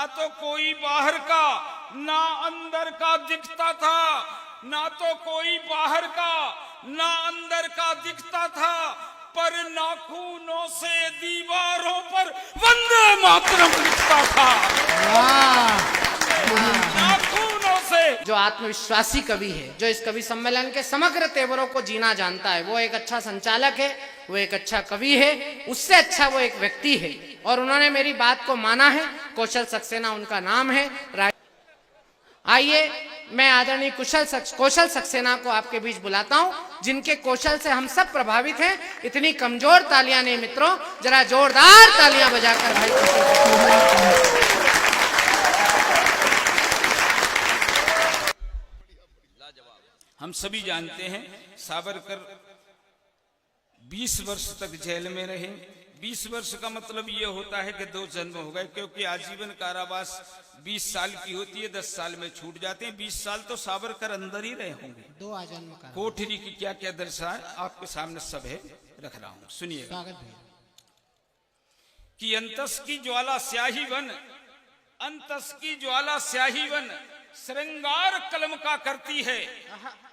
ना तो कोई बाहर का ना अंदर का दिखता था, ना तो कोई बाहर का ना अंदर का दिखता था, पर नाखूनों से दीवारों पर वंदे मातरम लिखता था। नाखूनों से। जो आत्मविश्वासी कवि है, जो इस कवि सम्मेलन के समग्र तेवरों को जीना जानता है, वो एक अच्छा संचालक है, वो एक अच्छा कवि है, उससे अच्छा वो एक व्यक्ति है। और उन्होंने मेरी बात को माना है। कौशल सक्सेना उनका नाम है। आइए मैं आदरणीय कौशल सक्सेना को आपके बीच बुलाता हूं, जिनके कौशल से हम सब प्रभावित हैं। इतनी कमजोर तालियां नहीं मित्रों, जरा जोरदार तालियां बजाकर भाई हम सभी जानते हैं सावरकर 20 वर्ष तक जेल में रहे। 20 वर्ष का मतलब ये होता है कि 2 जन्म हो गए, क्योंकि आजीवन कारावास 20 साल की होती है, 10 साल में छूट जाते हैं। 20 साल तो सावरकर अंदर ही रहे होंगे। 2 आजन्म का कोठरी की क्या क्या दर्शा है आपके सामने सब है, रख रहा हूं, सुनिए। कि अंतस की ज्वाला स्याही वन, अंतस की ज्वाला स्याही वन श्रृंगार कलम का करती है,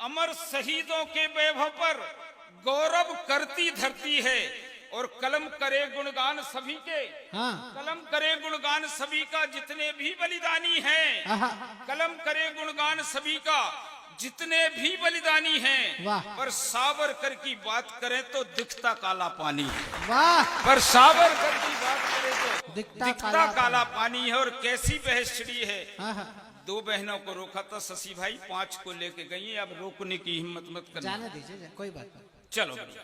अमर शहीदों के वैभव पर गौरव करती धरती है। और कलम करे गुणगान सभी के, कलम करे गुणगान सभी का जितने भी बलिदानी हैं, कलम करे गुणगान सभी का जितने भी बलिदानी हैं। पर सावरकर की बात करें तो दिखता काला पानी है। पर सावरकर की बात करें तो दिखता काला पानी है। और कैसी बहस छिड़ी है। 2 बहनों को रोका था शशि भाई, 5 को लेके गई, अब रोकने की हिम्मत मत करना, जाने दीजिए, कोई बात नहीं। चलो भैया,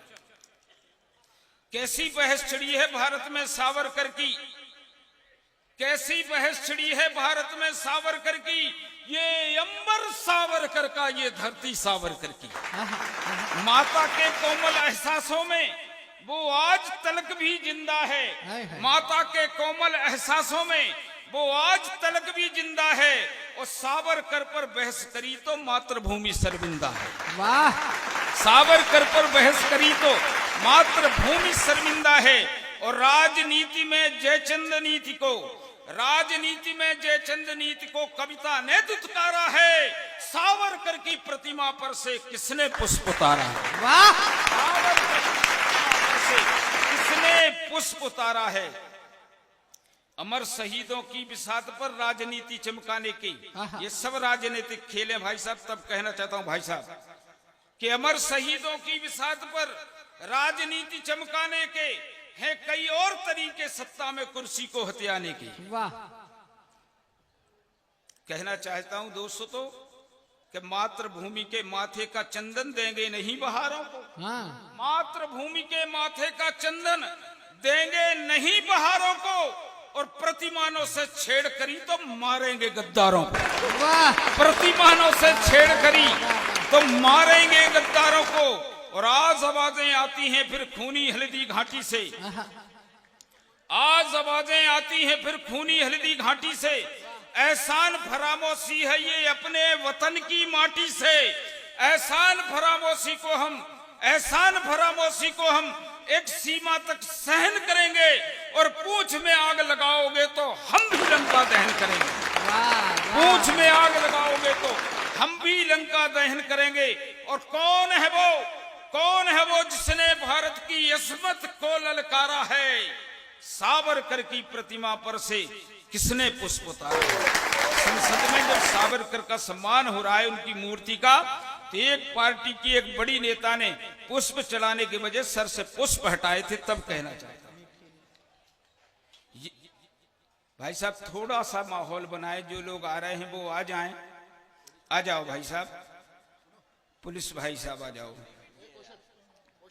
कैसी बहस छिड़ी है भारत में सावरकर की, कैसी बहस छिड़ी है भारत में सावरकर की। ये अंबर सावरकर का, ये धरती सावरकर की। माता के कोमल एहसासों में वो आज तलक भी जिंदा है। माता के कोमल एहसासों में वो आज तलक भी जिंदा है। और सावरकर पर बहस करी तो मातृभूमि शर्मिंदा है। वाह! सावरकर पर बहस करी तो मातृभूमि शर्मिंदा है। और राजनीति में जयचंद नीति को, राजनीति में जयचंद नीति को कविता ने दुत्कारा है। सावरकर की प्रतिमा पर से किसने पुष्प उतारा है? वाह! सावरकर की प्रतिमा पर से किसने पुष्प उतारा है? अमर शहीदों की विसात पर राजनीति चमकाने की, ये सब राजनीतिक खेल हैं भाई साहब। तब कहना चाहता हूं भाई साहब कि अमर शहीदों की विसात पर राजनीति चमकाने के हैं कई और तरीके सत्ता में कुर्सी को हथियाने के। वाह! कहना चाहता हूं दोस्तों तो कि मातृभूमि के माथे का चंदन देंगे नहीं बहारों को। मातृभूमि के माथे का चंदन देंगे नहीं बहारों को। और प्रतिमानों से छेड़ करी तो मारेंगे गद्दारों को। प्रतिमानों से छेड़ करी तो मारेंगे गद्दारों को। और आज आवाजें आती हैं फिर खूनी हल्दी घाटी से, आज आवाजें आती हैं फिर खूनी हल्दी घाटी से। एहसान फरामोशी है ये अपने वतन की माटी से। एहसान फरामोशी को हम, एहसान फरामोशी को हम एक सीमा तक सहन करेंगे। और पूंछ में आग लगाओगे तो हम भी लंका दहन करेंगे। पूंछ में आग लगाओगे तो हम भी लंका दहन करेंगे। और कौन है वो, कौन है वो जिसने भारत की अस्मत को ललकारा है? सावरकर की प्रतिमा पर से किसने पुष्प उतारा? संसद में जब सावरकर का सम्मान हो रहा है, उनकी मूर्ति का, तो एक पार्टी की एक बड़ी नेता ने पुष्प चलाने की वजह सर से पुष्प हटाए थे। तब कहना चाहता भाई साहब थोड़ा सा माहौल बनाए, जो लोग आ रहे हैं वो आ जाएं। आ जाओ भाई साहब, पुलिस भाई साहब आ जाओ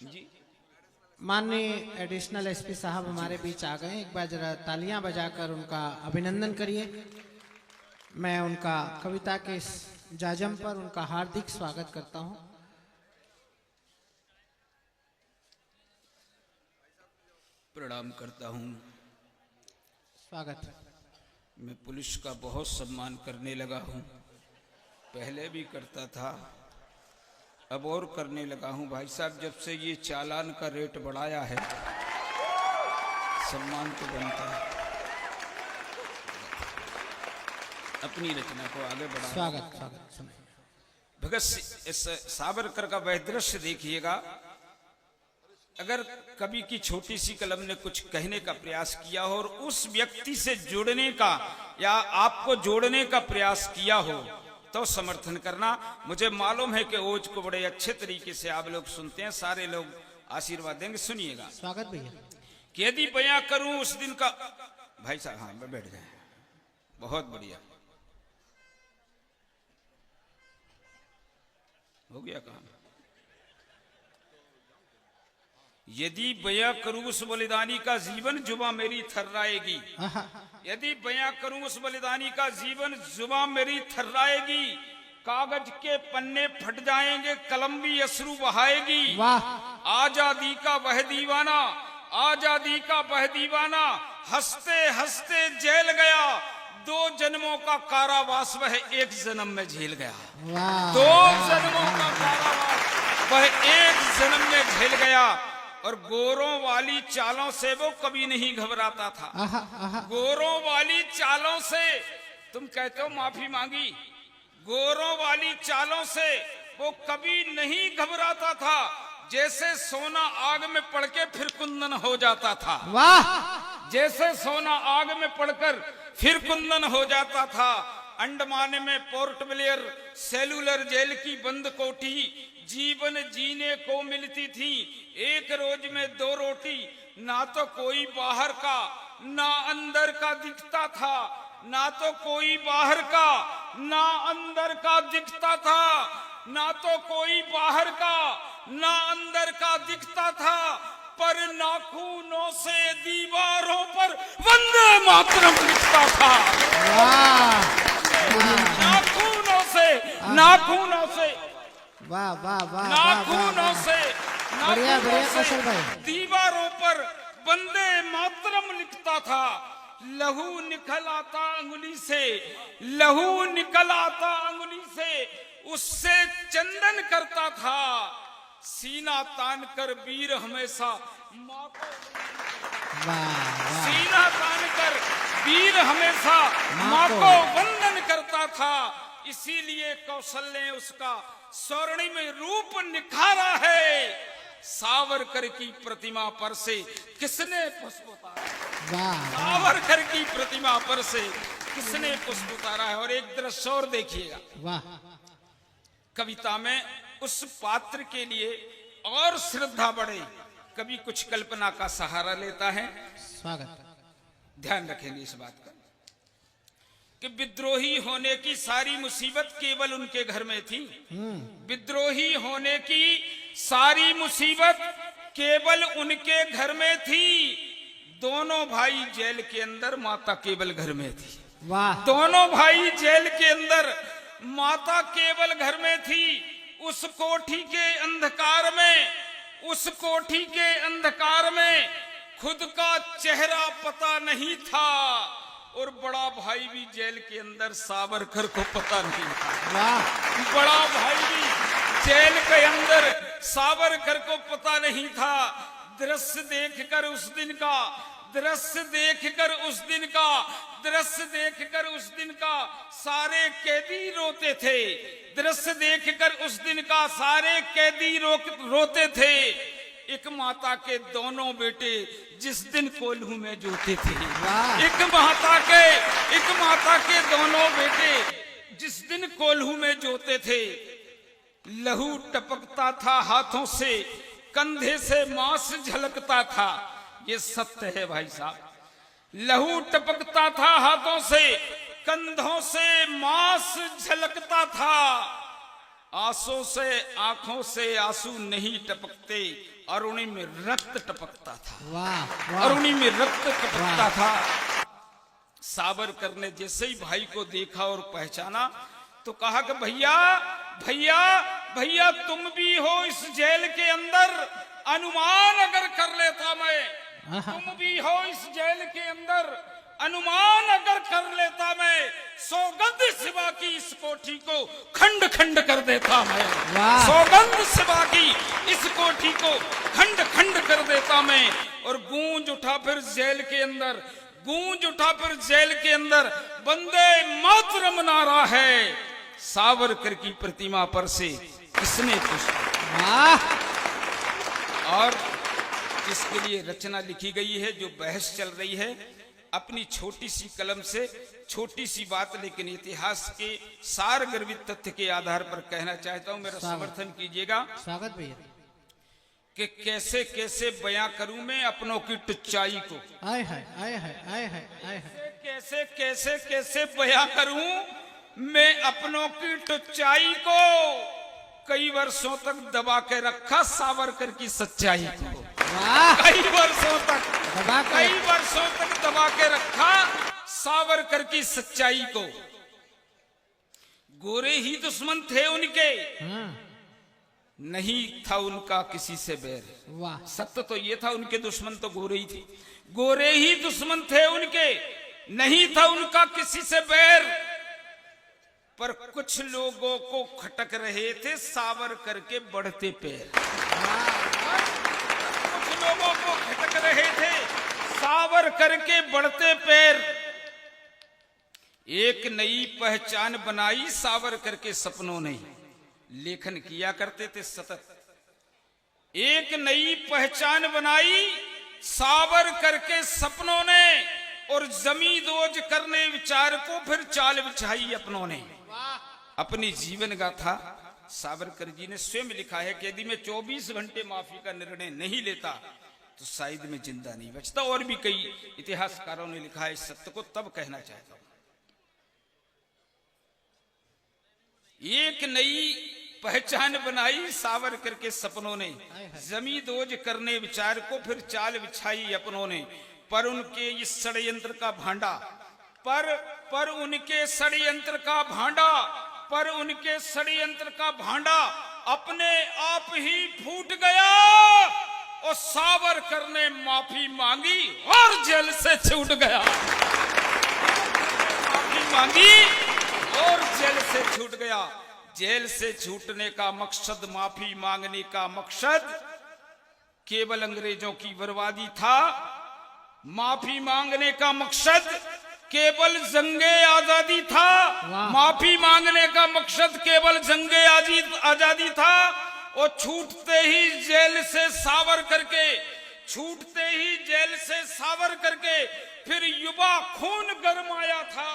जी। माननीय एडिशनल एसपी साहब हमारे बीच आ गए। एक बार जरा तालियां बजाकर उनका अभिनंदन करिए। मैं उनका कविता के इस जाजम पर उनका हार्दिक स्वागत करता हूं। प्रणाम करता हूं। स्वागत। मैं पुलिस का बहुत सम्मान करने लगा हूं, पहले भी करता था, अब और करने लगा हूं भाई साहब। जब से ये चालान का रेट बढ़ाया है, सम्मान तो बनता है। अपनी रचना को आगे बढ़ा। स्वागत स्वागत सुनिए। भगत सावरकर का वह दृश्य देखिएगा। अगर कवि की छोटी सी कलम ने कुछ कहने का प्रयास किया हो और उस व्यक्ति से जुड़ने का या आपको जोड़ने का प्रयास किया हो तो समर्थन करना। मुझे मालूम है कि ओज को बड़े अच्छे तरीके से आप लोग सुनते हैं, सारे लोग आशीर्वाद देंगे। सुनिएगा। स्वागत भैया। कि यदि बयां करूं उस दिन का, भाई साहब हाँ बैठ जाए, बहुत बढ़िया हो गया काम। यदि बयां करूं उस बलिदानी का जीवन जुबा मेरी थर्राएगी। यदि बयां करूं उस बलिदानी का जीवन जुबा मेरी थर्राएगी। कागज के पन्ने फट जाएंगे, कलम भी अश्रु बहाएगी। वाह। आजादी का वह दीवाना, आजादी का वह दीवाना हंसते हंसते जेल गया। 2 जन्मों का कारावास वह 1 जन्म में झेल गया। वाह। 2 जन्मों का कारावास वह 1 जन्म में झेल गया। और गोरों वाली चालों से वो कभी नहीं घबराता था। गोरों वाली चालों से, तुम कहते हो माफी मांगी, गोरों वाली चालों से वो कभी नहीं घबराता था। जैसे सोना आग में पड़ के फिर कुंदन हो जाता था। वाह। जैसे सोना आग में पड़कर फिर कुंदन हो जाता था। अंडमान में पोर्ट ब्लेयर सेलुलर जेल की बंद कोठी जीवन जीने को मिलती थी। एक रोज में 2 रोटी, ना तो कोई बाहर का ना अंदर का दिखता था। ना तो कोई बाहर का ना अंदर का दिखता था। ना तो कोई बाहर का ना अंदर का दिखता था। पर नाखूनों से दीवारों पर वंदे मातरम लिखता था। नाखूनों से, नाखूनों से, वाह वाह वाह, नाखूनों से, बढ़िया बढ़िया कौशल भाई। दीवारों पर वंदे मातरम लिखता था। लहू निकल आता अंगुली से, लहू निकल आता अंगुली से, उससे चंदन करता था। सीना तान कर वीर हमेशा माँ को, सीना तान कर वीर हमेशा माँ को वंदन करता था। इसीलिए कौशल ने उसका स्वर्णिम रूप निखारा है। सावरकर की प्रतिमा पर से किसने पुष्प उतारा? सावरकर की प्रतिमा पर से किसने पुष्प उतारा है? और एक दृश्य और देखिएगा। वाह। कविता में उस पात्र के लिए और श्रद्धा बढ़े, कभी कुछ कल्पना का सहारा लेता है। स्वागत। ध्यान रखेंगे इस बात का कि विद्रोही होने की सारी मुसीबत केवल उनके घर में थी। विद्रोही होने की सारी मुसीबत केवल उनके घर में थी। दोनों भाई जेल के अंदर, माता केवल घर में थी। वाह। दोनों भाई जेल के अंदर, माता केवल घर में थी। उस कोठी के अंधकार में, उस कोठी के अंधकार में खुद का चेहरा पता नहीं था। और बड़ा भाई भी जेल के अंदर, सावरकर को पता नहीं था। वाह। बड़ा भाई भी जेल के अंदर, सावरकर को पता नहीं था। दृश्य देखकर उस दिन का, दृश्य देखकर उस दिन का, दृश्य देखकर उस दिन का सारे कैदी रोते थे। दृश्य देखकर उस दिन का सारे कैदी रोते थे। एक माता के दोनों बेटे जिस दिन कोल्हू में जोते थे। एक माता के दोनों बेटे जिस दिन कोल्हू में जोते थे। लहू टपकता था हाथों से, कंधे से मांस झलकता था। ये सत्य है भाई साहब। लहू टपकता था हाथों से, कंधों से मांस झलकता था। आंसू से, आंखों से आंसू नहीं टपकते, अरुणी में रक्त टपकता था। वाह। अरुणी में रक्त टपकता था। सावरकर ने जैसे ही भाई को देखा और पहचाना तो कहा कि भैया भैया भैया तुम भी हो इस जेल के अंदर। अनुमान अगर कर लेता मैं, तुम भी हो इस जेल के अंदर। अनुमान अगर कर लेता मैं, सौगंध सिवा की इस कोठी को खंड खंड कर देता मैं। सौगंध सिवा की इस कोठी को खंड खंड कर देता मैं। और गूंज उठा फिर जेल के अंदर, गूंज उठा फिर जेल के अंदर वंदे मातरम नारा है। सावरकर की प्रतिमा पर से किसने पुष्प वाह और जिसके लिए रचना लिखी गई है, जो बहस चल रही है, अपनी छोटी सी कलम से छोटी सी बात लेकिन इतिहास के सार गर्भित तथ्य के आधार पर कहना चाहता हूं, मेरा समर्थन कीजिएगा स्वागत भैया। कि कैसे कैसे बयां करूं मैं अपनों की टुच्चाई को, आए हाय आए हाय आए हाय आए हाय। कैसे कैसे कैसे बयां करूं मैं अपनों की टुच्चाई को। कई वर्षों तक दबा के रखा सावरकर की सच्चाई को, वाह कई वर्षों तक दबा के कई वर्षों तक दबा के रखा सावरकर की सच्चाई को। गोरे ही दुश्मन थे उनके, हाँ, नहीं था उनका किसी से बैर। वाह सत्य तो ये था उनके दुश्मन तो गोरे ही थे, गोरे ही दुश्मन थे उनके, नहीं था उनका किसी से बैर। पर कुछ लोगों को खटक रहे थे सावरकर के बढ़ते पैर, कुछ लोगों को खटक रहे थे सावरकर के बढ़ते पैर। एक नई पहचान बनाई सावरकर के सपनों ने, लेखन किया करते थे सतत। एक नई पहचान बनाई सावरकर के सपनों ने, और जमींदोज करने विचार को फिर चाल बिछाई अपनों ने। अपनी जीवन गाथा सावरकर जी ने स्वयं लिखा है कि यदि मैं 24 घंटे माफी का निर्णय नहीं लेता तो शायद मैं जिंदा नहीं बचता। और भी कई इतिहासकारों ने लिखा है इस सत्य को, तब कहना चाहता हूं। एक नई पहचान बनाई सावरकर के सपनों ने, जमींदोज करने विचार को फिर चाल बिछाई अपनों ने। पर उनके इस षड्यंत्र का भांडा पर उनके षड्यंत्र का भांडा पर उनके षड्यंत्र का भांडा अपने आप ही फूट गया, और सावरकर ने माफी मांगी और जेल से छूट गया। माफी मांगी और जेल से छूट गया। जेल से छूटने का मकसद, माफी मांगने का मकसद केवल अंग्रेजों की बर्बादी था। माफी मांगने का मकसद केवल जंगे आजादी था। माफी मांगने का मकसद केवल जंगे आजादी था। और छूटते ही जेल से सावरकर के, छूटते ही जेल से सावरकर के फिर युवा खून गरमाया था।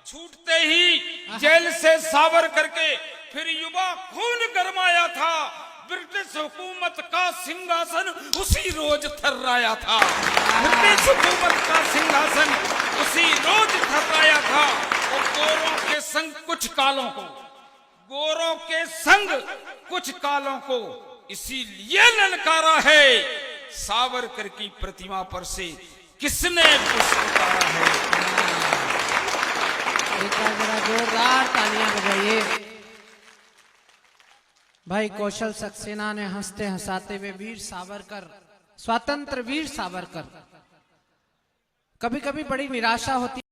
छूटते ही जेल से सावरकर के फिर युवा खून गरमाया था। ब्रिटिश हुकूमत का सिंहासन उसी रोज थर्राया था। ब्रिटिश हुकूमत का सिंहासन उसी रोज थर्राया था। और गोरों के संग कुछ कालों को, गोरों के संग कुछ कालों को इसीलिए ललकारा है। सावरकर की प्रतिमा पर से किसने पुष्प उतारा है? एक बार जरा जोरदार तालियां बजाइए। भाई कौशल सक्सेना ने हंसते हंसाते हुए वीर सावरकर, स्वतंत्र वीर सावरकर, कभी कभी बड़ी निराशा होती